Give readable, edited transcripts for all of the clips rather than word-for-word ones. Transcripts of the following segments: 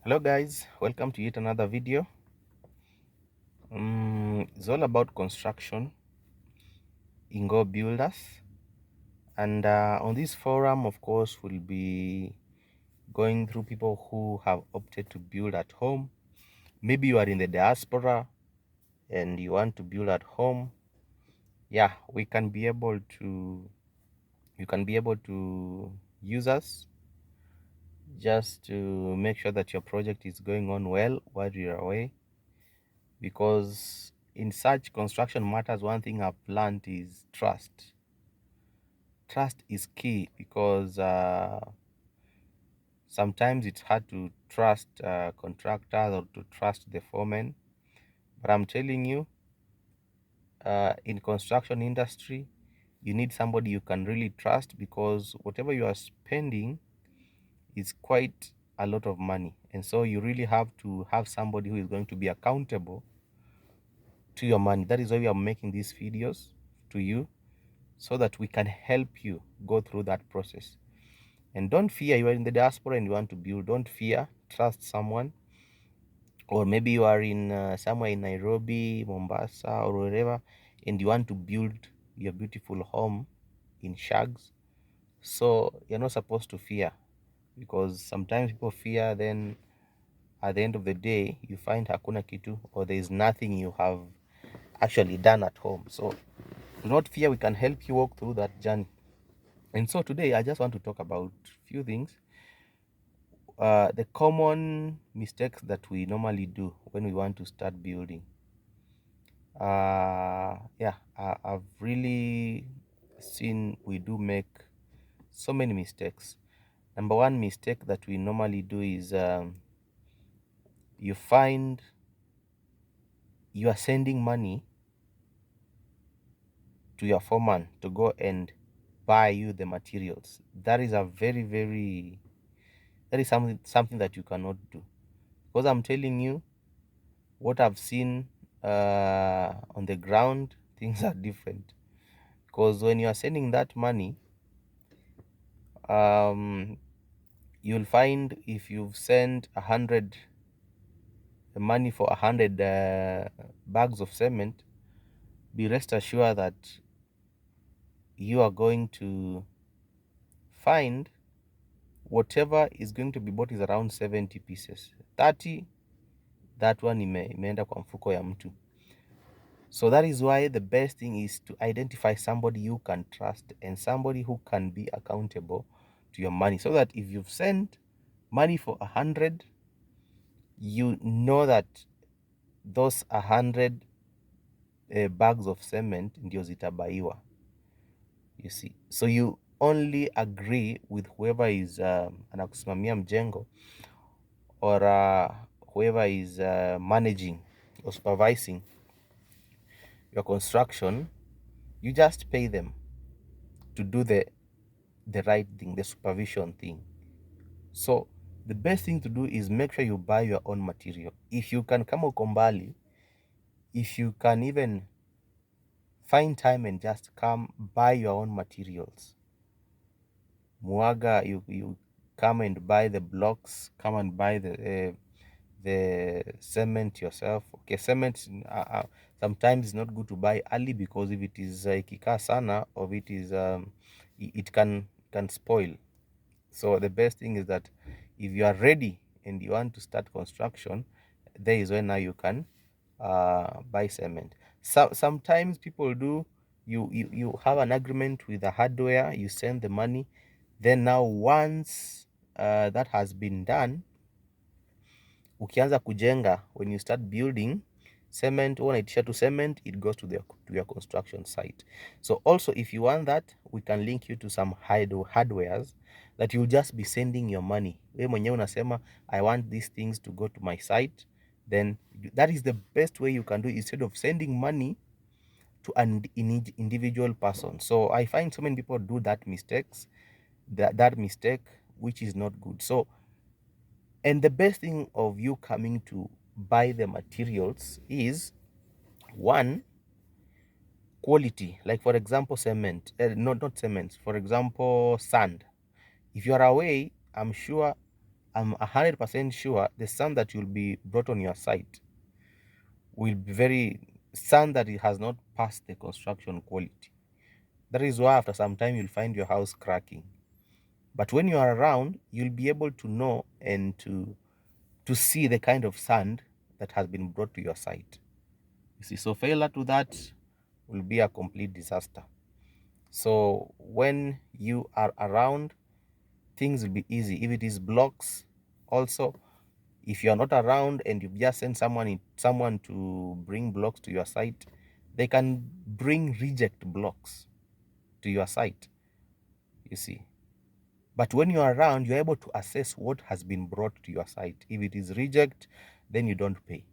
Hello guys, welcome to yet another video. It's all about construction, Ingo builders, and on this forum of course we'll be going through people who have opted to build at home. Maybe you are in the diaspora and you want to build at home. Yeah, we can be able to you can be able to use us just to make sure that your project is going on well while you're away, because in such construction matters, one thing I've learned is trust. Trust is key, because sometimes it's hard to trust contractors or to trust the foreman. But I'm telling you, in construction industry, you need somebody you can really trust, because whatever you are spending is quite a lot of money, and so you really have to have somebody who is going to be accountable to your money. That is why we are making these videos to you, so that we can help you go through that process. And don't fear, you are in the diaspora and you want to build. Don't fear, trust someone. Or maybe you are in somewhere in Nairobi, Mombasa, or wherever, and you want to build your beautiful home in shags. So you're not supposed to fear, because sometimes people fear, then at the end of the day you find hakuna kitu, or there is nothing you have actually done at home. So do not fear, we can help you walk through that journey. And so today I just want to talk about few things, the common mistakes that we normally do when we want to start building. I've really seen we do make so many mistakes. Number one mistake that we normally do is, you find you are sending money to your foreman to go and buy you the materials. That is a that is something that you cannot do, because I'm telling you what I've seen on the ground. Things are different, because when you are sending that money, you'll find if you've sent the money for 100 bags of cement, be rest assured that you are going to find whatever is going to be bought is around 70 pieces. 30, that one imeenda kwa mfuko ya mtu. So that is why the best thing is to identify somebody you can trust and somebody who can be accountable to your money, so that if you've sent money for 100, you know that those 100 bags of cement ndio zitabaiwa. You see, so you only agree with whoever is anakusimamia mjengo, or whoever is managing or supervising your construction. You just pay them to do the right thing, the supervision thing. So the best thing to do is make sure you buy your own material. If you can come ukombali, if you can even find time and just come buy your own materials. Muaga, you come and buy the blocks, come and buy the cement yourself. Okay, cement sometimes it's not good to buy early, because if it is ikikaa sana, or it is it can spoil. So the best thing is that if you are ready and you want to start construction, there is when now you can buy cement. So sometimes people do, you have an agreement with the hardware, you send the money, then now once that has been done, ukianza kujenga, when you start building, cement unaitisha to cement, it goes to your construction site. So also, if you want that, we can link you to some hardwares that you'll just be sending your money. Wewe mwenyewe unasema I want these things to go to my site, then that is the best way you can do it, instead of sending money to an individual person. So I find so many people do that mistake, which is not good. So, and the best thing of you coming to buy the materials is, one, quality. Like for example, cement, not cement, for example, sand. If you are away, I'm sure I'm 100% sure the sand that will be brought on your site will be very sand that it has not passed the construction quality. That is why after some time you'll find your house cracking. But when you are around, you'll be able to know and to see the kind of sand that has been brought to your site. You see, so failure to that will be a complete disaster. So when you are around, things will be easy. If it is blocks, also, if you are not around and you just send someone to bring blocks to your site, they can bring reject blocks to your site. You see. But when you are around, you're able to assess what has been brought to your site. If it is reject, then you don't pay.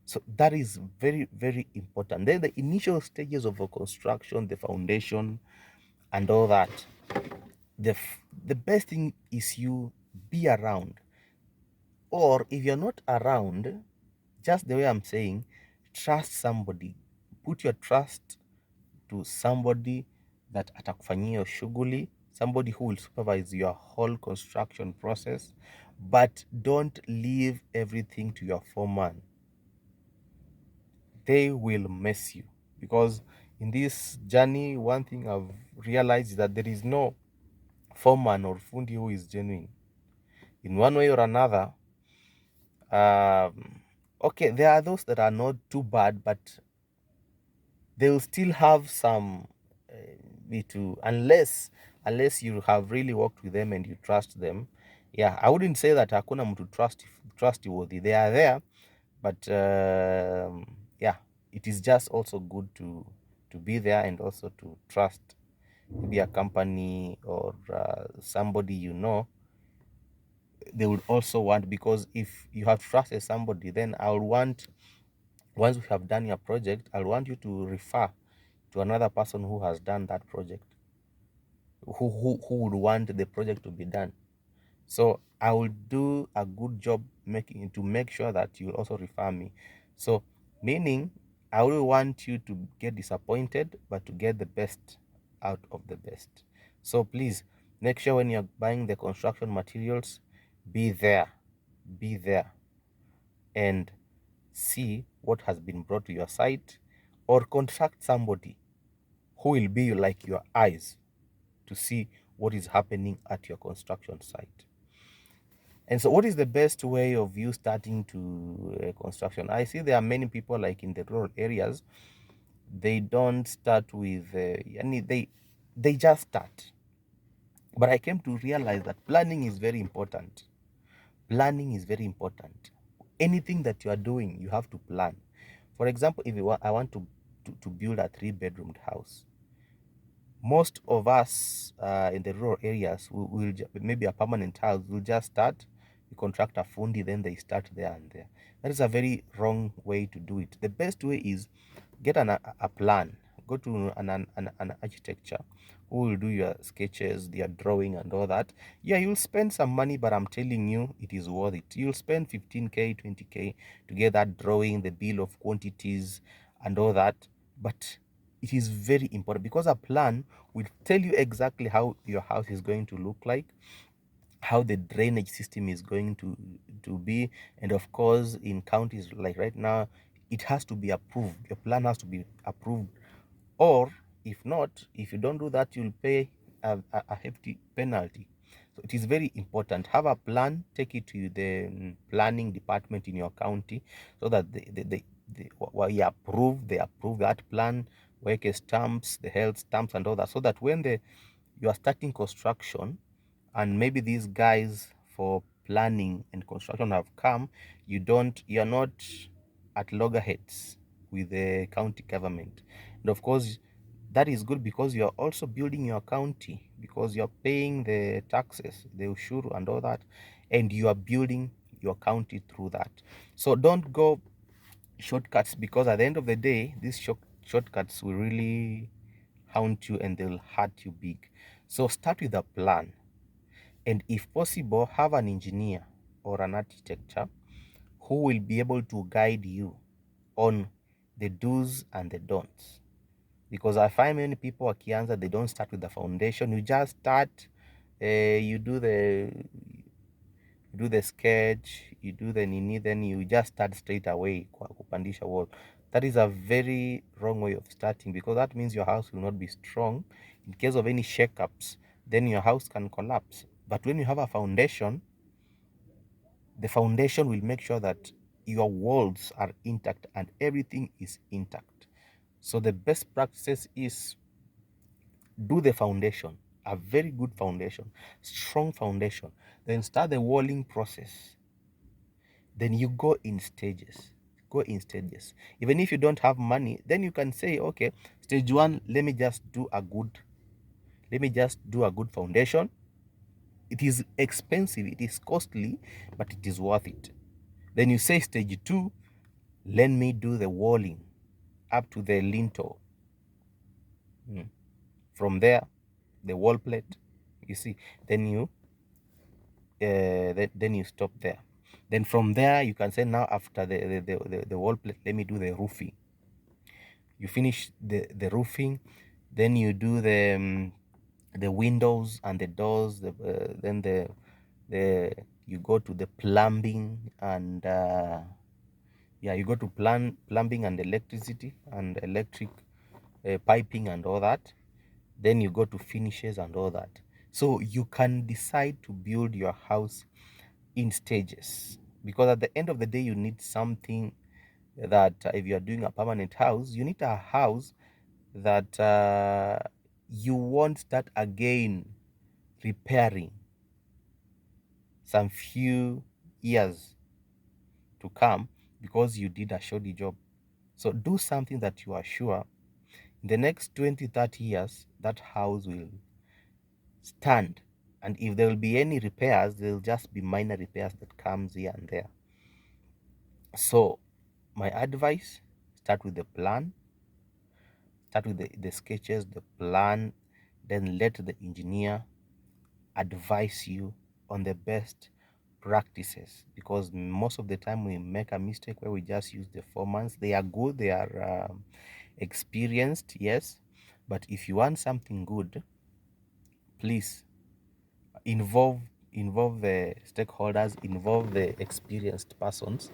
So that is very, very important. Then the initial stages of a construction, the foundation, and all that. The best thing is you be around. Or if you're not around, just the way I'm saying, trust somebody. Put your trust to somebody that atakufanyia hiyo shughuli, somebody who will supervise your whole construction process, but don't leave everything to your foreman. They will mess you, because in this journey, one thing I've realized is that there is no foreman or fundi who is genuine. In one way or another, okay, there are those that are not too bad, but they will still have some unless you have really worked with them and you trust them. Yeah, I wouldn't say that hakuna mtu trustworthy. They are there, but yeah, it is just also good to be there and also to trust maybe a company or somebody, they would also want, because if you have trusted somebody, then I'll want, once we have done your project, I'll want you to refer to another person who has done that project, who would want the project to be done. So I will do a good job to make sure that you also refer me. So meaning, I will want you to get disappointed, but to get the best out of the best. So please make sure when you're buying the construction materials, be there, and see what has been brought to your site, or contract somebody who will be like your eyes to see what is happening at your construction site. And so what is the best way of you starting to construction? I see there are many people, like in the rural areas, they don't start with they just start. But I came to realize that planning is very important. Planning is very important. Anything that you are doing, you have to plan. For example, if I want to build a 3-bedroomed house, most of us in the rural areas will maybe a permanent house will just start. You contract a fundi, then they start there and there. That is a very wrong way to do it. The best way is get a plan. Go to an architecture who will do your sketches, their drawing, and all that. Yeah, you'll spend some money, but I'm telling you, it is worth it. You'll spend 15K, 20K to get that drawing, the bill of quantities, and all that. But it is very important, because a plan will tell you exactly how your house is going to look like, how the drainage system is going to be, and of course, in counties like right now, it has to be approved. Your plan has to be approved, or if not, if you don't do that, you'll pay a hefty penalty. So it is very important. Have a plan, take it to the planning department in your county, so that they approve that plan, work stamps, the health stamps, and all that, so that when you are starting construction, and maybe these guys for planning and construction have come, you're not at loggerheads with the county government. And of course, that is good, because you're also building your county, because you're paying the taxes, the ushuru, and all that, and you are building your county through that. So don't go shortcuts, because at the end of the day, these shortcuts will really haunt you and they'll hurt you big. So start with a plan, and if possible, have an engineer or an architecture who will be able to guide you on the do's and the don'ts. Because I find many people wakianza, they don't start with the foundation. You just start, you do do the sketch, you do the nini, then you just start straight away kwa kupandisha wall. That is a very wrong way of starting, because that means your house will not be strong. In case of any shakeups, then your house can collapse. But when you have a foundation, the foundation will make sure that your walls are intact and everything is intact. So the best practices is do the foundation, a very good foundation, strong foundation. Then start the walling process. Then you go in stages. Go in stages. Even if you don't have money, then you can say, okay, stage one, let me just do a good foundation. It is expensive, it is costly, but it is worth it. Then you say stage two, let me do the walling up to the lintel. From there, the wall plate, you see, then you then you stop there. Then from there, you can say, now after the wall plate, let me do the roofing. You finish the roofing, then you do the windows and the doors. Then the you go to the plumbing and yeah, you go to plumbing and electricity and electric piping and all that. Then you go to finishes and all that. So you can decide to build your house in stages, because at the end of the day, you need something that if you are doing a permanent house, you need a house that you won't start again repairing some few years to come because you did a shoddy job. So do something that you are sure in the next 20-30 years that house will stand, and if there will be any repairs, there will just be minor repairs that comes here and there. So my advice, start with the plan, start with the sketches, the plan, then let the engineer advise you on the best practices, because most of the time we make a mistake where we just use the 4 months. They are good, they are experienced, yes, but if you want something good, please involve the stakeholders, involve the experienced persons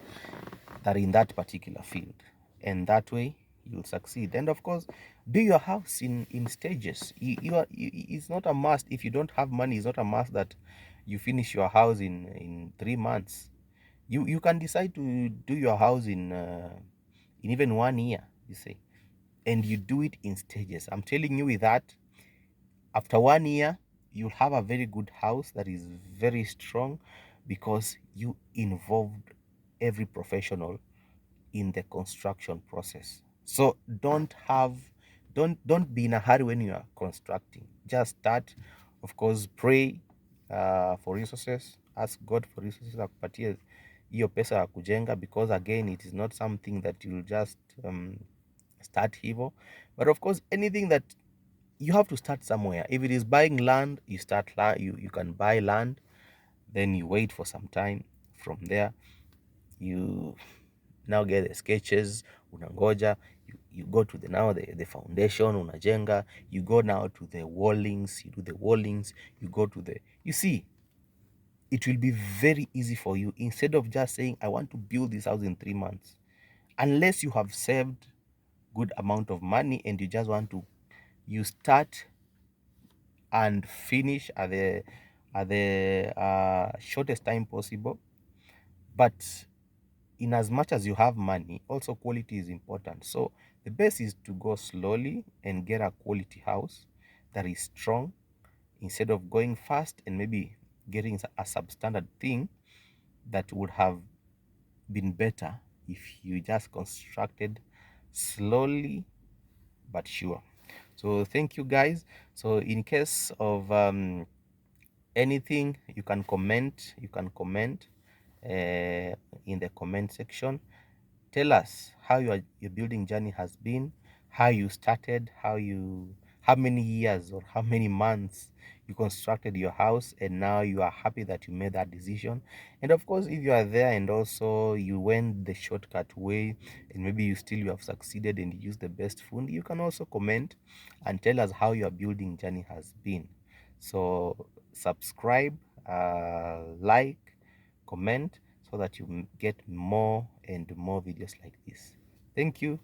that are in that particular field, and that way you'll succeed. And of course, do your house in stages. It's not a must. If you don't have money, it's not a must that you finish your house in 3 months. You can decide to do your house in even 1 year, you say, and you do it in stages. I'm telling you, with that, after 1 year, you'll have a very good house that is very strong, because you involved every professional in the construction process. So don't be in a hurry when you are constructing. Just start. Of course, pray for resources. Ask God for resources akupatie hiyo pesa ya kujenga, because again, it is not something that you'll just start hivo. But of course, anything that you have to start somewhere. If it is buying land, you start you can buy land, then you wait for some time. From there, you now get the sketches, unangoja, you go to the foundation, unajenga, you go now to the wallings, you do the wallings, you go to you see, it will be very easy for you, instead of just saying, I want to build this house in 3 months. Unless you have saved good amount of money and you just want to, you start and finish at the shortest time possible. But in as much as you have money, also quality is important. So the best is to go slowly and get a quality house that is strong, instead of going fast and maybe getting a substandard thing that would have been better if you just constructed slowly but sure. So thank you, guys. So in case of anything, you can comment in the comment section. Tell us how your building journey has been, how you started, how many years or how many months you constructed your house, and now you are happy that you made that decision. And of course, if you are there and also you went the shortcut way, and maybe you have succeeded and you used the best fund, you can also comment and tell us how your building journey has been. So subscribe, like, comment so that you get more and more videos like this. Thank you.